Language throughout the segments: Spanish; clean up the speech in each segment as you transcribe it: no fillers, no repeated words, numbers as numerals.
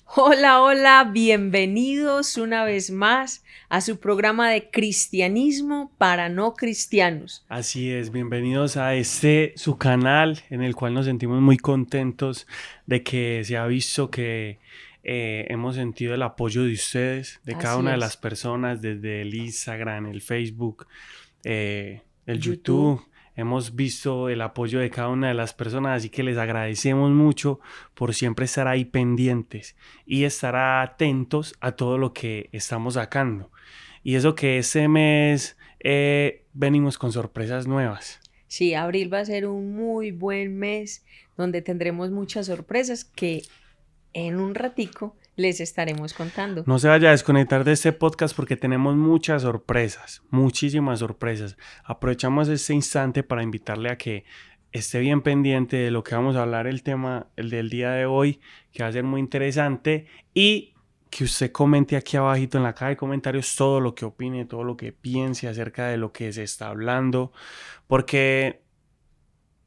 Hola, hola, bienvenidos una vez más a su programa de Cristianismo para no cristianos. Así es, bienvenidos a su canal en el cual nos sentimos muy contentos de que se ha visto que hemos sentido el apoyo de ustedes, de cada Así una de las es. personas, desde el Instagram, el Facebook, el YouTube. YouTube. Hemos visto el apoyo de cada una de las personas, así que les agradecemos mucho por siempre estar ahí pendientes y estar atentos a todo lo que estamos sacando. Y eso que este mes venimos con sorpresas nuevas. Sí, abril va a ser un muy buen mes donde tendremos muchas sorpresas que en un ratico les estaremos contando. No se vaya a desconectar de este podcast porque tenemos muchas sorpresas, muchísimas sorpresas. Aprovechamos este instante para invitarle a que esté bien pendiente de lo que vamos a hablar, el tema, el del día de hoy, que va a ser muy interesante, y que usted comente aquí abajito en la caja de comentarios todo lo que opine, todo lo que piense acerca de lo que se está hablando, porque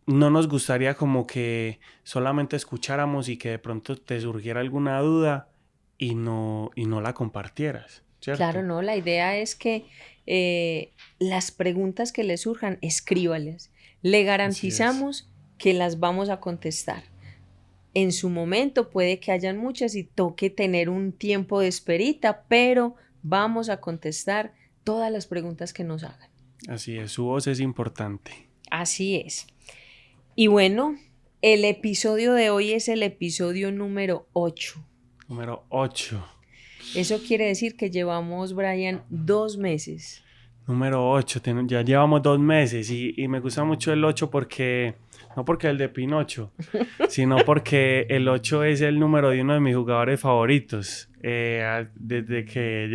no nos gustaría como que solamente escucháramos y que de pronto te surgiera alguna duda y no la compartieras, Claro, ¿cierto? no, la idea es que las preguntas que le surjan, escríbales. Le Así es. garantizamos que las vamos a contestar. En su momento puede que hayan muchas y toque tener un tiempo de esperita, pero vamos a contestar todas las preguntas que nos hagan. Así es, su voz es importante. Así es. Y bueno, el episodio de hoy es el episodio número 8. Número 8. Eso quiere decir que llevamos, Brian, 2 meses. Número 8. Ya llevamos 2 meses y me gusta mucho el 8 porque, no porque el de Pinocho, sino porque el 8 es el número de uno de mis jugadores favoritos. Desde que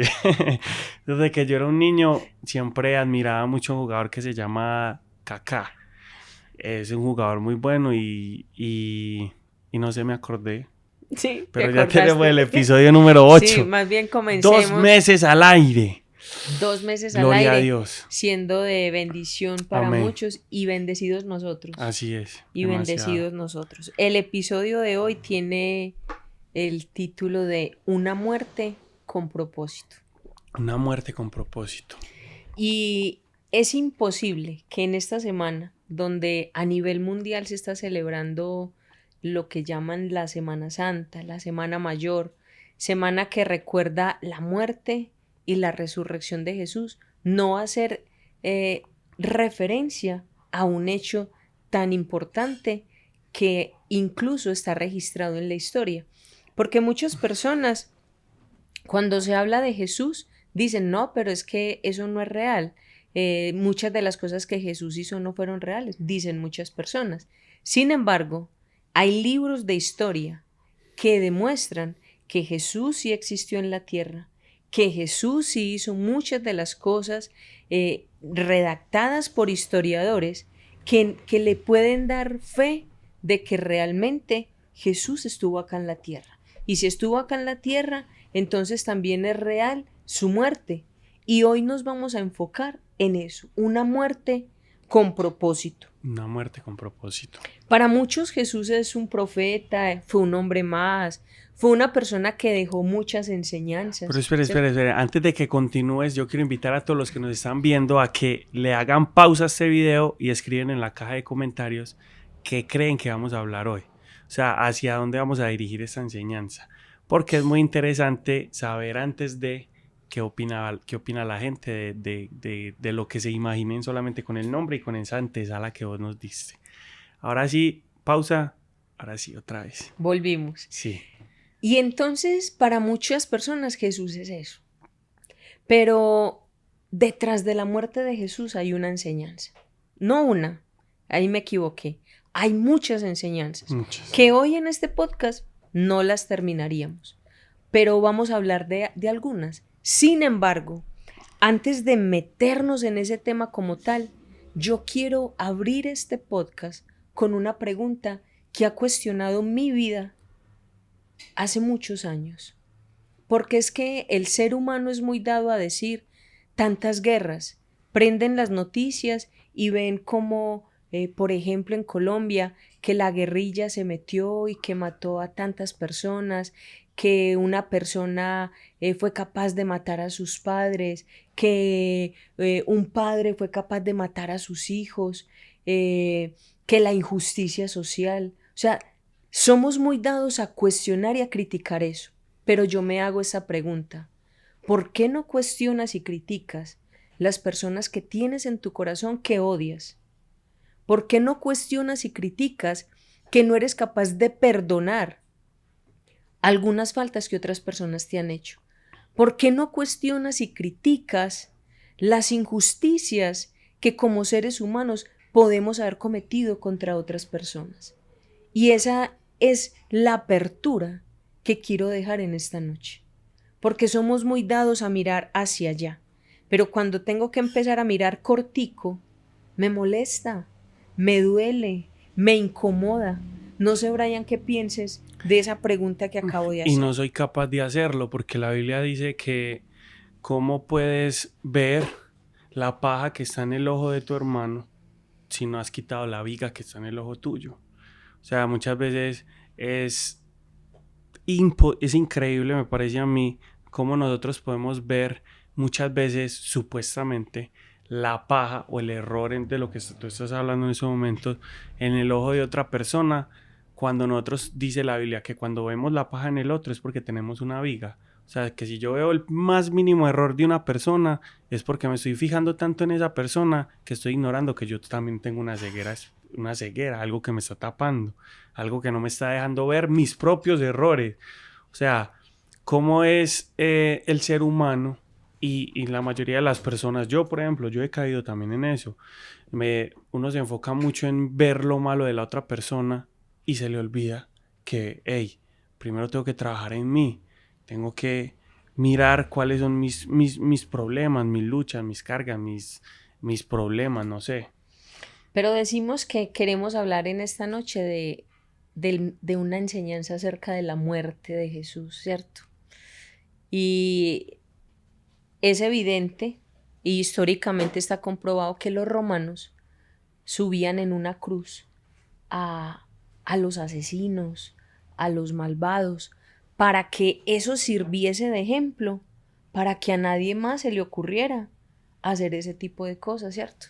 yo era un niño, siempre admiraba mucho a un jugador que se llama Kaká. Es un jugador muy bueno y no sé, me acordé. Sí, ¿te Pero ya tenemos el acordaste? episodio número Sí, 8. más bien Dos comencemos. meses al aire. 2 meses al Gloria a aire, Dios. siendo de bendición para Amén. muchos y bendecidos nosotros. Así es, Y demasiado. bendecidos nosotros. El episodio de hoy tiene el título de Una muerte con propósito. Una muerte con propósito. Y es imposible que en esta semana, donde a nivel mundial se está celebrando lo que llaman la Semana Santa, la Semana Mayor, semana que recuerda la muerte y la resurrección de Jesús, no hacer referencia a un hecho tan importante que incluso está registrado en la historia. Porque muchas personas, cuando se habla de Jesús, dicen, no, pero es que eso no es real. Muchas de las cosas que Jesús hizo no fueron reales, dicen muchas personas. Sin embargo, hay libros de historia que demuestran que Jesús sí existió en la tierra, que Jesús sí hizo muchas de las cosas redactadas por historiadores que le pueden dar fe de que realmente Jesús estuvo acá en la tierra. Y si estuvo acá en la tierra, entonces también es real su muerte. Y hoy nos vamos a enfocar en eso, una muerte con propósito. Una muerte con propósito. Para muchos Jesús es un profeta, fue un hombre más, fue una persona que dejó muchas Pero enseñanzas, espere, espere, ¿cierto? espere. Antes de que continúes, yo quiero invitar a todos los que nos están viendo a que le hagan pausa a este video y escriben en la caja de comentarios qué creen que vamos a hablar hoy. O sea, hacia dónde vamos a dirigir esta enseñanza. Porque es muy interesante saber antes de qué opina la gente de lo que se imaginen solamente con el nombre y con esa antesala que vos nos diste. Ahora sí, pausa. Ahora sí, otra vez. Volvimos. Sí. Y entonces para muchas personas Jesús es eso. Pero detrás de la muerte de Jesús hay una enseñanza. No una, ahí me equivoqué. Hay muchas enseñanzas Muchas. que hoy en este podcast no las terminaríamos, pero vamos a hablar de algunas. Sin embargo, antes de meternos en ese tema como tal, yo quiero abrir este podcast con una pregunta que ha cuestionado mi vida hace muchos años. Porque es que el ser humano es muy dado a decir tantas guerras. Prenden las noticias y ven como, por ejemplo, en Colombia, que la guerrilla se metió y que mató a tantas personas, que una persona fue capaz de matar a sus padres, que un padre fue capaz de matar a sus hijos, que la injusticia social. O sea, somos muy dados a cuestionar y a criticar eso. Pero yo me hago esa pregunta. ¿Por qué no cuestionas y criticas las personas que tienes en tu corazón que odias? ¿Por qué no cuestionas y criticas que no eres capaz de perdonar algunas faltas que otras personas te han hecho? ¿Por qué no cuestionas y criticas las injusticias que como seres humanos podemos haber cometido contra otras personas? Y esa es la apertura que quiero dejar en esta noche, porque somos muy dados a mirar hacia allá, pero cuando tengo que empezar a mirar cortico, me molesta, me duele, me incomoda. No sé, Brian, qué pienses de esa pregunta que acabo de hacer. Y no soy capaz de hacerlo porque la Biblia dice que ¿cómo puedes ver la paja que está en el ojo de tu hermano si no has quitado la viga que está en el ojo tuyo? O sea, muchas veces es increíble, me parece a mí, cómo nosotros podemos ver muchas veces supuestamente la paja o el error de lo que tú estás hablando en esos momentos en el ojo de otra persona, cuando nosotros, dice la Biblia, que cuando vemos la paja en el otro es porque tenemos una viga. O sea, que si yo veo el más mínimo error de una persona es porque me estoy fijando tanto en esa persona que estoy ignorando que yo también tengo una ceguera, algo que me está tapando, algo que no me está dejando ver mis propios errores. O sea, cómo es el ser humano y la mayoría de las personas. Yo, por ejemplo, yo he caído también en eso. Uno se enfoca mucho en ver lo malo de la otra persona y se le olvida que, hey, primero tengo que trabajar en mí, tengo que mirar cuáles son mis problemas, mis luchas, mis cargas, mis problemas, no sé. Pero decimos que queremos hablar en esta noche de una enseñanza acerca de la muerte de Jesús, ¿cierto? Y es evidente y históricamente está comprobado que los romanos subían en una cruz a los asesinos, a los malvados, para que eso sirviese de ejemplo, para que a nadie más se le ocurriera hacer ese tipo de cosas, ¿cierto?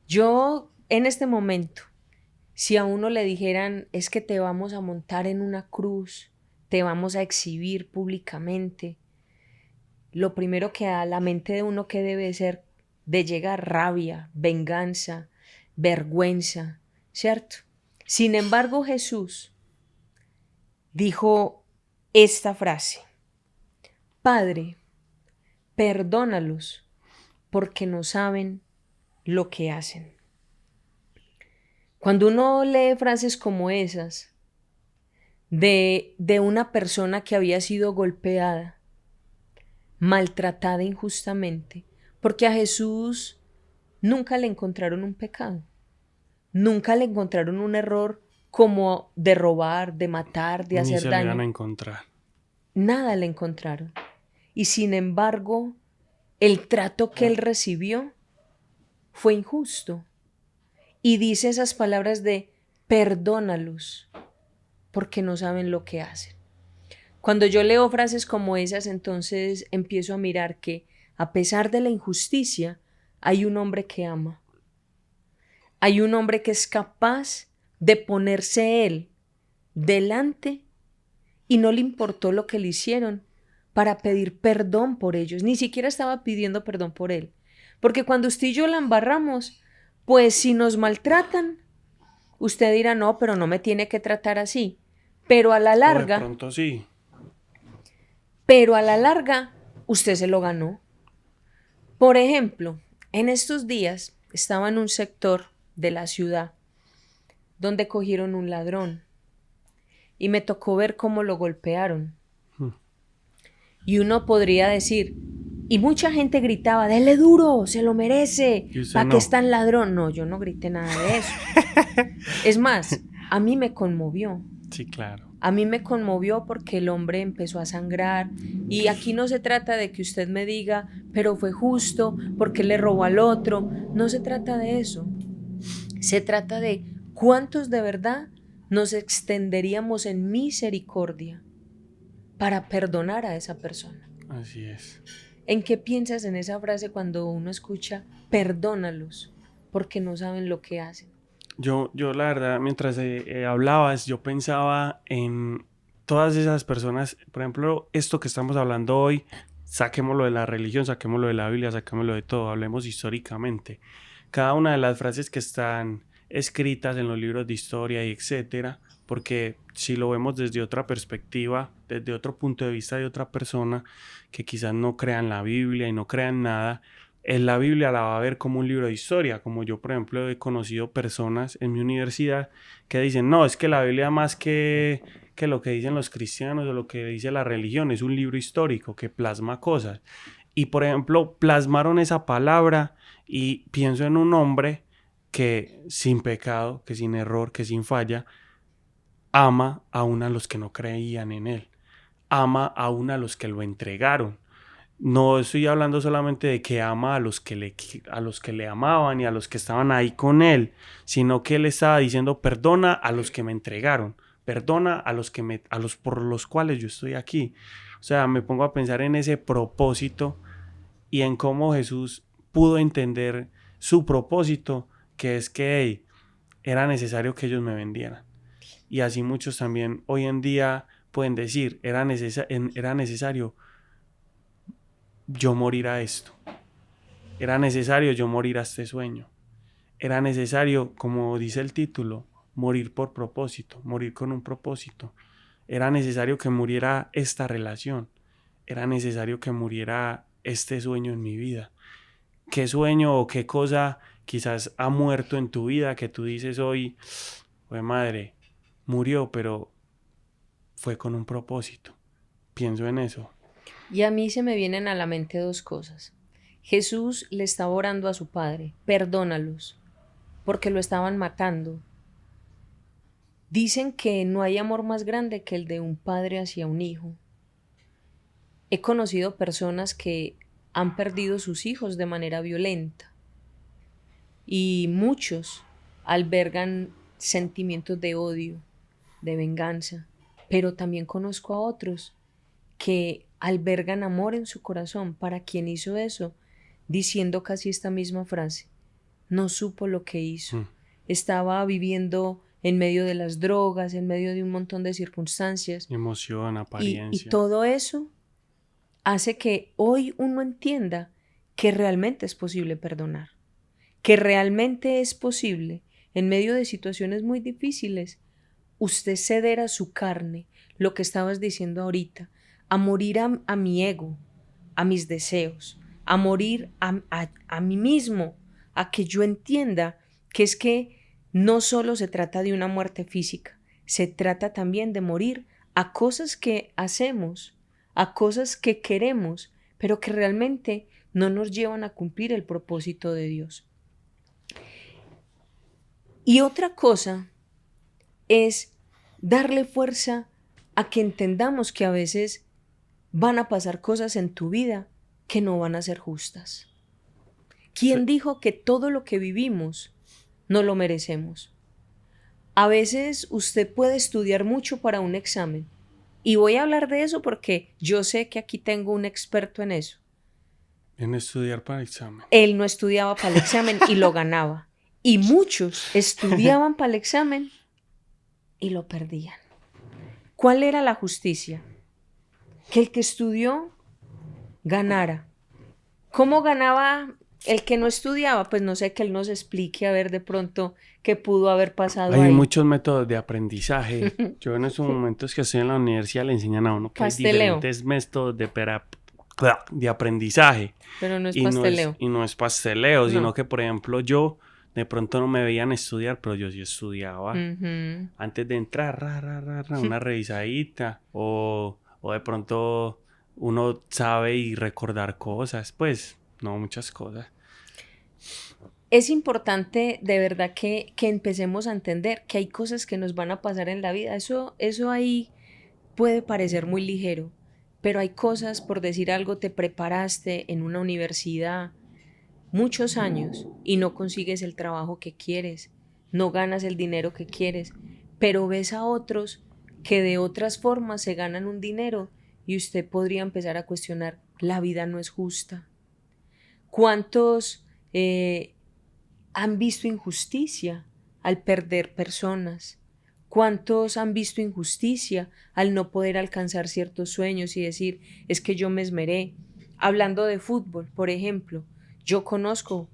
Yo, en este momento, si a uno le dijeran, es que te vamos a montar en una cruz, te vamos a exhibir públicamente, lo primero que a la mente de uno que debe ser de llegar rabia, venganza, vergüenza, ¿cierto? Sin embargo, Jesús dijo esta frase: Padre, perdónalos porque no saben lo que hacen. Cuando uno lee frases como esas de una persona que había sido golpeada, maltratada injustamente, porque a Jesús nunca le encontraron un pecado, nunca le encontraron un error como de robar, de matar, de hacer daño. Ni se le van a encontrar. Nada le encontraron. Y sin embargo, el trato que él recibió fue injusto. Y dice esas palabras de perdónalos porque no saben lo que hacen. Cuando yo leo frases como esas, entonces empiezo a mirar que a pesar de la injusticia, hay un hombre que ama. Hay un hombre que es capaz de ponerse él delante y no le importó lo que le hicieron para pedir perdón por ellos. Ni siquiera estaba pidiendo perdón por él. Porque cuando usted y yo la embarramos, pues si nos maltratan, usted dirá, no, pero no me tiene que tratar así. Pero a la larga... O de pronto sí. Pero a la larga, usted se lo ganó. Por ejemplo, en estos días estaba en un sector de la ciudad donde cogieron un ladrón y me tocó ver cómo lo golpearon. Y uno podría decir, y mucha gente gritaba, dele duro, se lo merece, ¿para qué es tan ladrón? No, yo no grité nada de eso. Es más, a mí me conmovió. Sí, claro. A mí me conmovió porque el hombre empezó a sangrar y aquí no se trata de que usted me diga, pero fue justo porque le robó al otro. No se trata de eso. Se trata de cuántos de verdad nos extenderíamos en misericordia para perdonar a esa persona. Así es. ¿En qué piensas en esa frase cuando uno escucha perdónalos porque no saben lo que hacen? Yo la verdad, mientras hablabas, yo pensaba en todas esas personas, por ejemplo, esto que estamos hablando hoy, saquémoslo de la religión, saquémoslo de la Biblia, saquémoslo de todo, hablemos históricamente. Cada una de las frases que están escritas en los libros de historia y etcétera, porque si lo vemos desde otra perspectiva, desde otro punto de vista de otra persona que quizás no crea en la Biblia y no crea en nada, en la Biblia la va a ver como un libro de historia, como yo por ejemplo he conocido personas en mi universidad que dicen, no, es que la Biblia más que lo que dicen los cristianos o lo que dice la religión es un libro histórico que plasma cosas. Y por ejemplo plasmaron esa palabra y pienso en un hombre que sin pecado, que sin error, que sin falla, ama aún a los que no creían en él, ama aún a los que lo entregaron. No estoy hablando solamente de que ama a los que le amaban y a los que estaban ahí con él, sino que él estaba diciendo perdona a los que me entregaron, perdona a los por los cuales yo estoy aquí. O sea, me pongo a pensar en ese propósito y en cómo Jesús pudo entender su propósito, que es que hey, era necesario que ellos me vendieran. Y así muchos también hoy en día pueden decir, era necesario yo morir a esto. Era necesario yo morir a este sueño. Era necesario, como dice el título, morir por propósito, morir con un propósito. Era necesario que muriera esta relación. Era necesario que muriera este sueño en mi vida. ¿Qué sueño o qué cosa quizás ha muerto en tu vida que tú dices hoy, pues madre, murió, pero fue con un propósito? Pienso en eso. Y a mí se me vienen a la mente dos cosas. Jesús le estaba orando a su padre, perdónalos, porque lo estaban matando. Dicen que no hay amor más grande que el de un padre hacia un hijo. He conocido personas que han perdido sus hijos de manera violenta y muchos albergan sentimientos de odio, de venganza, pero también conozco a otros que albergan amor en su corazón para quien hizo eso, diciendo casi esta misma frase: no supo lo que hizo, estaba viviendo en medio de las drogas, en medio de un montón de circunstancias. Emoción, apariencia. Y todo eso hace que hoy uno entienda que realmente es posible perdonar, que realmente es posible, en medio de situaciones muy difíciles, usted ceder a su carne, lo que estabas diciendo ahorita, a morir a mi ego, a mis deseos, a morir a mí mismo, a que yo entienda que es que no solo se trata de una muerte física, se trata también de morir a cosas que hacemos, a cosas que queremos, pero que realmente no nos llevan a cumplir el propósito de Dios. Y otra cosa es darle fuerza a que entendamos que a veces van a pasar cosas en tu vida que no van a ser justas. ¿Quién dijo que todo lo que vivimos no lo merecemos? A veces usted puede estudiar mucho para un examen. Y voy a hablar de eso porque yo sé que aquí tengo un experto en eso. En estudiar para el examen. Él no estudiaba para el examen y lo ganaba. Y muchos estudiaban para el examen y lo perdían. ¿Cuál era la justicia? Que el que estudió ganara. ¿Cómo ganaba el que no estudiaba? Pues no sé, que él nos explique a ver de pronto qué pudo haber pasado ahí. Hay muchos métodos de aprendizaje. Yo en esos momentos que estoy en la universidad le enseñan a uno que hay diferentes métodos de aprendizaje. Pero no es pasteleo. Y no es pasteleo, sino que, por ejemplo, yo de pronto no me veían estudiar, pero yo sí estudiaba. Antes de entrar, una revisadita. O de pronto uno sabe y recordar cosas. Pues, no, muchas cosas. Es importante de verdad que empecemos a entender que hay cosas que nos van a pasar en la vida. Eso ahí puede parecer muy ligero, pero hay cosas, por decir algo, te preparaste en una universidad muchos años y no consigues el trabajo que quieres, no ganas el dinero que quieres, pero ves a otros que de otras formas se ganan un dinero y usted podría empezar a cuestionar, la vida no es justa. ¿Cuántos han visto injusticia al perder personas? ¿Cuántos han visto injusticia al no poder alcanzar ciertos sueños y decir, es que yo me esmeré? Hablando de fútbol, por ejemplo, yo conozco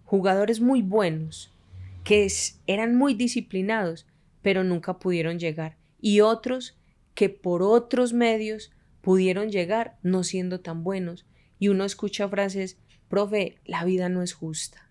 jugadores muy buenos que eran muy disciplinados, pero nunca pudieron llegar. Y otros que por otros medios pudieron llegar no siendo tan buenos. Y uno escucha frases, profe, la vida no es justa.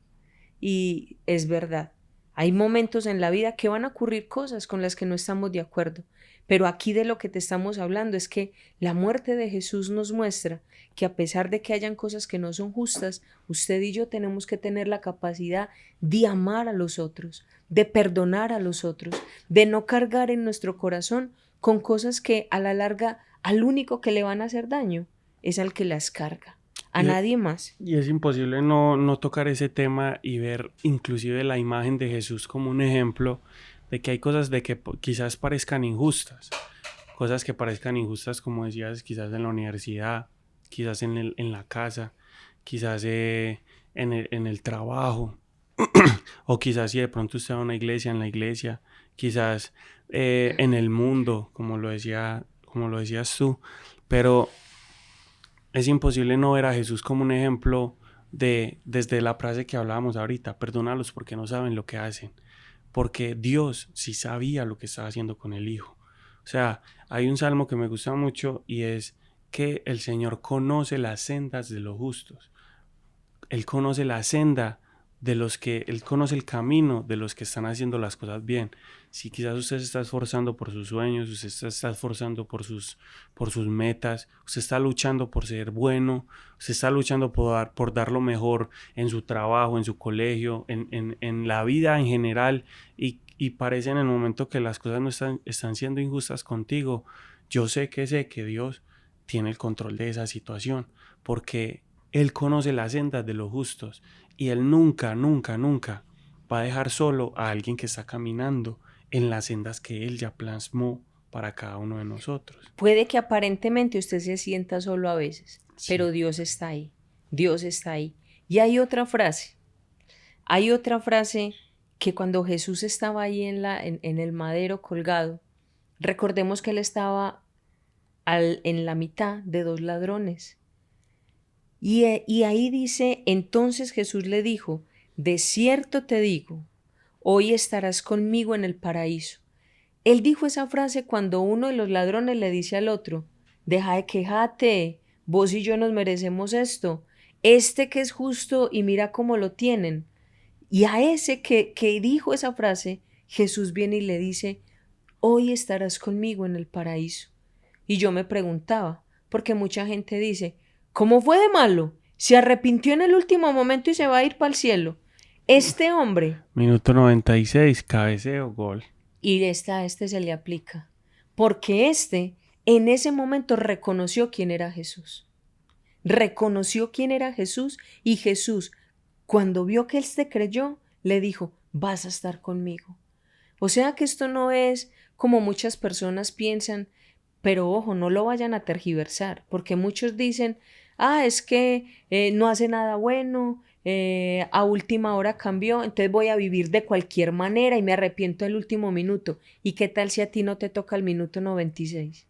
Y es verdad. Hay momentos en la vida que van a ocurrir cosas con las que no estamos de acuerdo, pero aquí de lo que te estamos hablando es que la muerte de Jesús nos muestra que a pesar de que hayan cosas que no son justas, usted y yo tenemos que tener la capacidad de amar a los otros, de perdonar a los otros, de no cargar en nuestro corazón con cosas que a la larga al único que le van a hacer daño es al que las carga. A nadie más. Y es imposible no tocar ese tema y ver inclusive la imagen de Jesús como un ejemplo de que hay cosas de que quizás parezcan injustas. Cosas que parezcan injustas, como decías, quizás en la universidad, quizás en la casa, quizás en el trabajo, o quizás si de pronto usted va a una iglesia, en la iglesia, quizás en el mundo, como lo decías tú. Pero es imposible no ver a Jesús como un ejemplo desde la frase que hablábamos ahorita, perdónalos porque no saben lo que hacen, porque Dios sí sabía lo que estaba haciendo con el Hijo. O sea, hay un salmo que me gusta mucho y es que el Señor conoce las sendas de los justos. Él conoce la senda Él conoce el camino de los que están haciendo las cosas bien. Si quizás usted se está esforzando por sus sueños, usted se está esforzando por sus metas, usted está luchando por ser bueno, usted está luchando por dar lo mejor en su trabajo, en su colegio, en la vida en general, y parece en el momento que las cosas no están siendo injustas contigo, yo sé que Dios tiene el control de esa situación, porque Él conoce las sendas de los justos y Él nunca, nunca, nunca va a dejar solo a alguien que está caminando en las sendas que Él ya plasmó para cada uno de nosotros. Puede que aparentemente usted se sienta solo a veces, Sí. pero Dios está ahí. Dios está ahí. Y hay otra frase que cuando Jesús estaba ahí en el madero colgado, recordemos que Él estaba en la mitad de dos ladrones. Y ahí dice, entonces Jesús le dijo, de cierto te digo, hoy estarás conmigo en el paraíso. Él dijo esa frase cuando uno de los ladrones le dice al otro, deja de quejarte, vos y yo nos merecemos esto, este que es justo y mira cómo lo tienen. Y a ese que dijo esa frase, Jesús viene y le dice, hoy estarás conmigo en el paraíso. Y yo me preguntaba, porque mucha gente dice, ¿cómo fue de malo? Se arrepintió en el último momento y se va a ir para el cielo. Este hombre. Minuto 96, cabeceo, gol. Y a este se le aplica. Porque en ese momento reconoció quién era Jesús. Reconoció quién era Jesús y Jesús, cuando vio que él creyó, le dijo, vas a estar conmigo. O sea que esto no es como muchas personas piensan, pero ojo, no lo vayan a tergiversar, porque muchos dicen, es que no hace nada bueno, a última hora cambió, entonces voy a vivir de cualquier manera y me arrepiento del último minuto. ¿Y qué tal si a ti no te toca el minuto 96?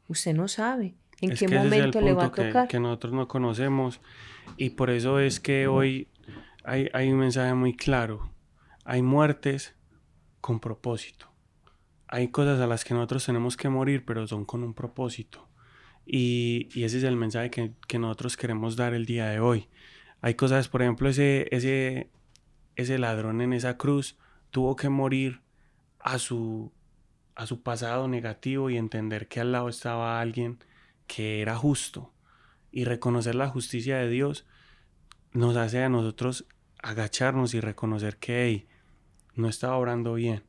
Usted no sabe en qué momento le va a tocar. Que nosotros no conocemos, y por eso es que hoy hay un mensaje muy claro. Hay muertes con propósito. Hay cosas a las que nosotros tenemos que morir, pero son con un propósito. Y ese es el mensaje que nosotros queremos dar el día de hoy. Hay cosas, por ejemplo, ese ladrón en esa cruz tuvo que morir a su pasado negativo y entender que al lado estaba alguien que era justo. Y reconocer la justicia de Dios nos hace a nosotros agacharnos y reconocer que hey, no estaba obrando bien.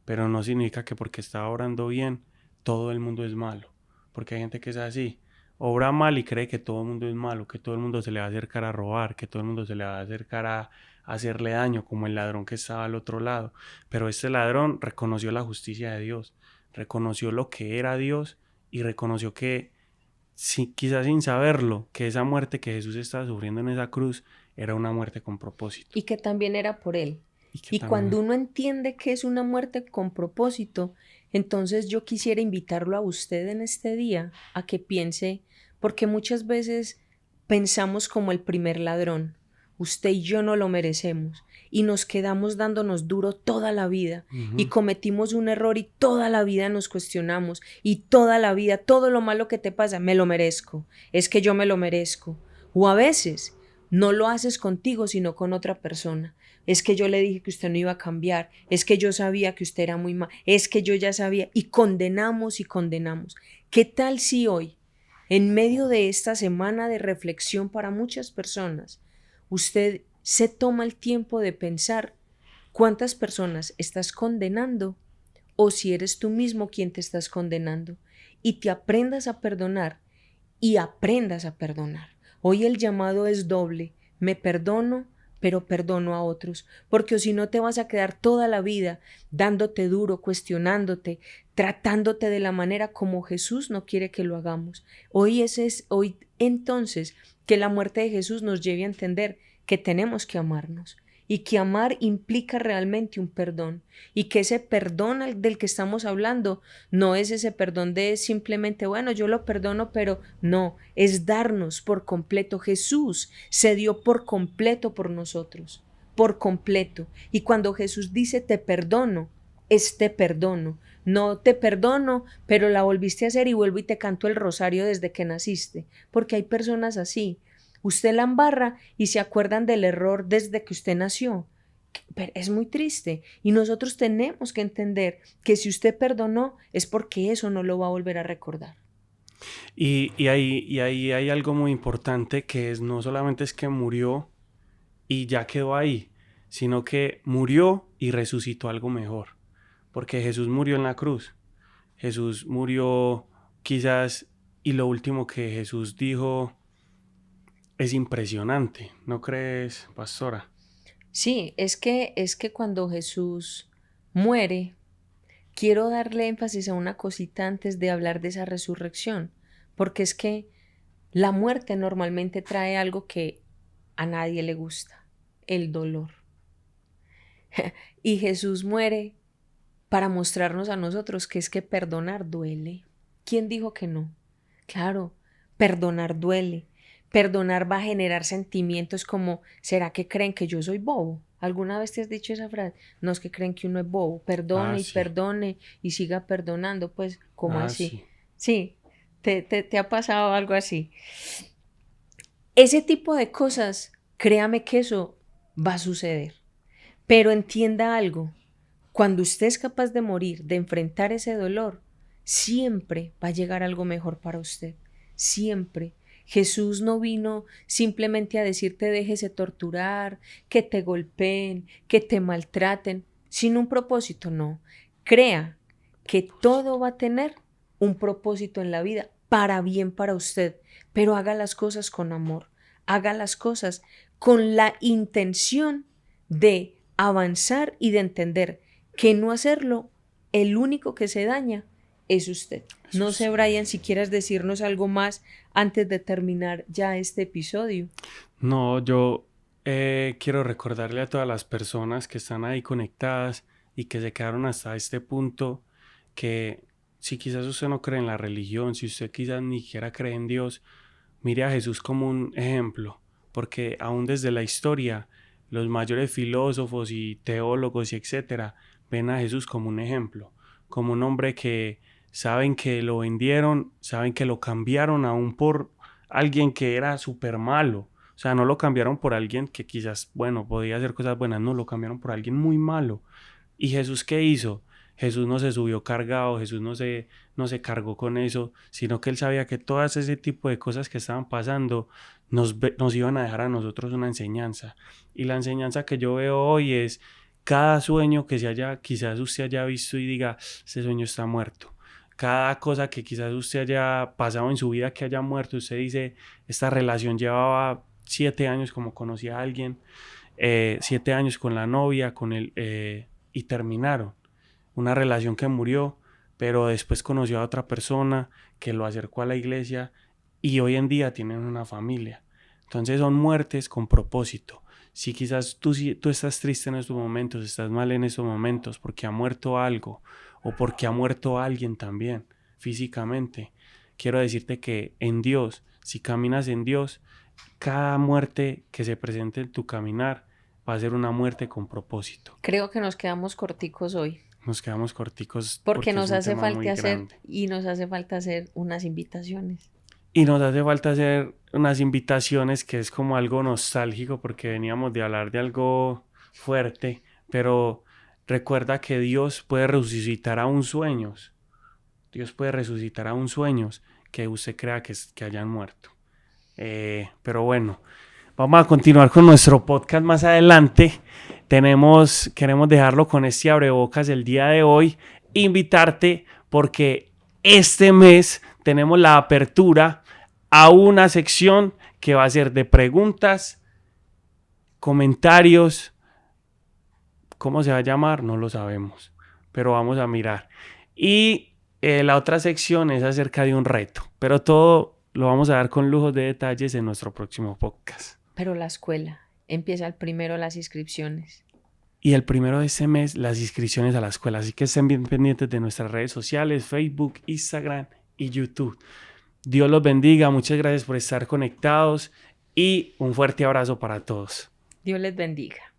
Pero no significa que porque estaba obrando bien, todo el mundo es malo. Porque hay gente que es así. Obra mal y cree que todo el mundo es malo, que todo el mundo se le va a acercar a robar, que todo el mundo se le va a acercar a hacerle daño, como el ladrón que estaba al otro lado. Pero este ladrón reconoció la justicia de Dios, reconoció lo que era Dios y reconoció que quizás sin saberlo, que esa muerte que Jesús estaba sufriendo en esa cruz era una muerte con propósito. Y que también era por Él. Y cuando uno entiende que es una muerte con propósito, entonces yo quisiera invitarlo a usted en este día a que piense, porque muchas veces pensamos como el primer ladrón, usted y yo no lo merecemos, y nos quedamos dándonos duro toda la vida, y cometimos un error y toda la vida nos cuestionamos, y toda la vida, todo lo malo que te pasa, me lo merezco, es que yo me lo merezco, o a veces no lo haces contigo, sino con otra persona. Es que yo le dije que usted no iba a cambiar, es que yo sabía que usted era muy mal, es que yo ya sabía, y condenamos y condenamos. ¿Qué tal si hoy, en medio de esta semana de reflexión para muchas personas, usted se toma el tiempo de pensar cuántas personas estás condenando o si eres tú mismo quien te estás condenando y te aprendas a perdonar y aprendas a perdonar? Hoy el llamado es doble, me perdono, pero perdono a otros, porque si no te vas a quedar toda la vida dándote duro, cuestionándote, tratándote de la manera como Jesús no quiere que lo hagamos. Hoy entonces que la muerte de Jesús nos lleve a entender que tenemos que amarnos y que amar implica realmente un perdón y que ese perdón del que estamos hablando no es ese perdón de simplemente, bueno, yo lo perdono, pero no, es darnos por completo. Jesús se dio por completo por nosotros, por completo. Y cuando Jesús dice te perdono, es te perdono. No te perdono, pero la volviste a hacer y vuelvo y te canto el rosario desde que naciste, porque hay personas así. Usted la embarra y se acuerdan del error desde que usted nació. Pero es muy triste y nosotros tenemos que entender que si usted perdonó es porque eso no lo va a volver a recordar. Y ahí hay algo muy importante que es no solamente es que murió y ya quedó ahí, sino que murió y resucitó algo mejor. Porque Jesús murió en la cruz. Jesús murió quizás y lo último que Jesús dijo es impresionante, ¿no crees, pastora? Sí, es que cuando Jesús muere, quiero darle énfasis a una cosita antes de hablar de esa resurrección, porque es que la muerte normalmente trae algo que a nadie le gusta, el dolor. Y Jesús muere para mostrarnos a nosotros que es que perdonar duele. ¿Quién dijo que no? Claro, perdonar duele. Perdonar va a generar sentimientos como, ¿será que creen que yo soy bobo? ¿Alguna vez te has dicho esa frase? No, es que creen que uno es bobo. Perdone y Sí. perdone y siga perdonando. Pues, ¿cómo así? Sí. Sí, te ha pasado algo así. Ese tipo de cosas, créame que eso va a suceder. Pero entienda algo, cuando usted es capaz de morir, de enfrentar ese dolor, siempre va a llegar algo mejor para usted. Siempre. Jesús no vino simplemente a decirte déjese torturar, que te golpeen, que te maltraten, sin un propósito, no. Crea que todo va a tener un propósito en la vida, para bien para usted, pero haga las cosas con amor, haga las cosas con la intención de avanzar y de entender que no hacerlo, el único que se daña es usted. No sé, Brian, si quieres decirnos algo más antes de terminar ya este episodio. No, yo quiero recordarle a todas las personas que están ahí conectadas y que se quedaron hasta este punto que si quizás usted no cree en la religión, si usted quizás ni siquiera cree en Dios, mire a Jesús como un ejemplo, porque aún desde la historia los mayores filósofos y teólogos y etcétera ven a Jesús como un ejemplo, como un hombre que saben que lo vendieron, saben que lo cambiaron aún por alguien que era súper malo. O sea, no lo cambiaron por alguien que quizás, bueno, podía hacer cosas buenas, no, lo cambiaron por alguien muy malo. ¿Y Jesús qué hizo? Jesús no se subió cargado, Jesús no se cargó con eso, sino que él sabía que todas ese tipo de cosas que estaban pasando nos iban a dejar a nosotros una enseñanza. Y la enseñanza que yo veo hoy es cada sueño que quizás usted haya visto y diga, ese sueño está muerto. Cada cosa que quizás usted haya pasado en su vida que haya muerto, usted dice, esta relación llevaba 7 años como conocí a alguien, 7 años con la novia, con él, y terminaron. Una relación que murió, pero después conoció a otra persona que lo acercó a la iglesia y hoy en día tienen una familia. Entonces son muertes con propósito. Si quizás tú estás triste en estos momentos, estás mal en estos momentos porque ha muerto algo o porque ha muerto alguien también físicamente, quiero decirte que en Dios, si caminas en Dios, cada muerte que se presente en tu caminar va a ser una muerte con propósito. Creo que nos quedamos corticos hoy. Nos quedamos corticos porque es nos un hace tema muy falta hacer grande. y nos hace falta hacer unas invitaciones. Y nos hace falta hacer unas invitaciones que es como algo nostálgico porque veníamos de hablar de algo fuerte, pero recuerda que Dios puede resucitar aún sueños. Dios puede resucitar aún sueños que usted crea que hayan muerto. Pero bueno, vamos a continuar con nuestro podcast más adelante. Queremos dejarlo con este abrebocas el día de hoy. Invitarte porque este mes tenemos la apertura a una sección que va a ser de preguntas, comentarios. ¿Cómo se va a llamar? No lo sabemos, pero vamos a mirar. Y la otra sección es acerca de un reto, pero todo lo vamos a dar con lujos de detalles en nuestro próximo podcast. Pero la escuela empieza el primero las inscripciones. Y el primero de este mes las inscripciones a la escuela, así que estén bien pendientes de nuestras redes sociales, Facebook, Instagram y YouTube. Dios los bendiga, muchas gracias por estar conectados y un fuerte abrazo para todos. Dios les bendiga.